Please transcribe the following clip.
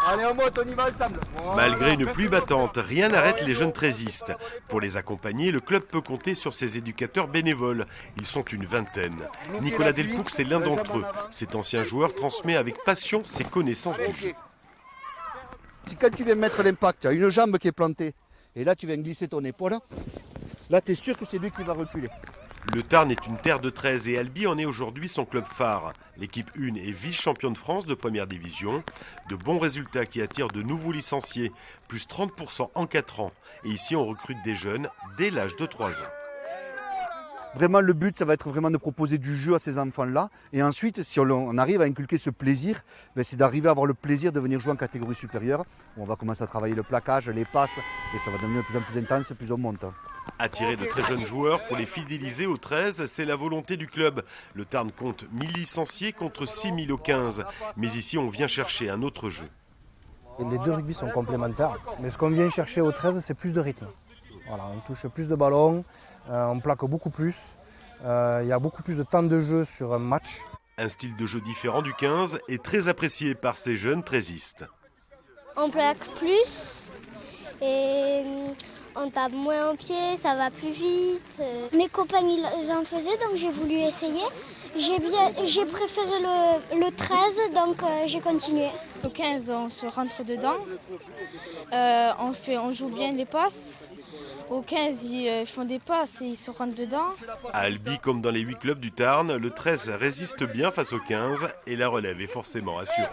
Allez, en mode, on y va ensemble. Malgré une pluie battante, rien n'arrête les jeunes trésistes. Pour les accompagner, le club peut compter sur ses éducateurs bénévoles. Ils sont une vingtaine. Nicolas Delpoux est l'un d'entre eux. Cet ancien joueur transmet avec passion ses connaissances du jeu. Si quand tu viens mettre l'impact, tu as une jambe qui est plantée, et là tu viens glisser ton épaule, là tu es sûr que c'est lui qui va reculer. Le Tarn est une terre de 13 et Albi en est aujourd'hui son club phare. L'équipe 1 est vice-championne de France de première division. De bons résultats qui attirent de nouveaux licenciés, plus 30% en 4 ans. Et ici on recrute des jeunes dès l'âge de 3 ans. Vraiment le but ça va être vraiment de proposer du jeu à ces enfants-là. Et ensuite si on arrive à inculquer ce plaisir, c'est d'arriver à avoir le plaisir de venir jouer en catégorie supérieure. Où on va commencer à travailler le plaquage, les passes, et ça va devenir de plus en plus intense, plus on monte. Attirer de très jeunes joueurs pour les fidéliser au 13, c'est la volonté du club. Le Tarn compte 1000 licenciés contre 6000 au 15. Mais ici, on vient chercher un autre jeu. Les deux rugby sont complémentaires. Mais ce qu'on vient chercher au 13, c'est plus de rythme. Voilà, on touche plus de ballons, on plaque beaucoup plus. Il y a beaucoup plus de temps de jeu sur un match. Un style de jeu différent du 15 est très apprécié par ces jeunes trésistes. On plaque plus et on tape moins en pied, ça va plus vite. Mes copains ils en faisaient donc j'ai voulu essayer. J'ai préféré le 13 donc j'ai continué. Au 15 on se rentre dedans, on joue bien les passes. Au 15 ils font des passes et ils se rentrent dedans. À Albi comme dans les 8 clubs du Tarn, le 13 résiste bien face au 15 et la relève est forcément assurée.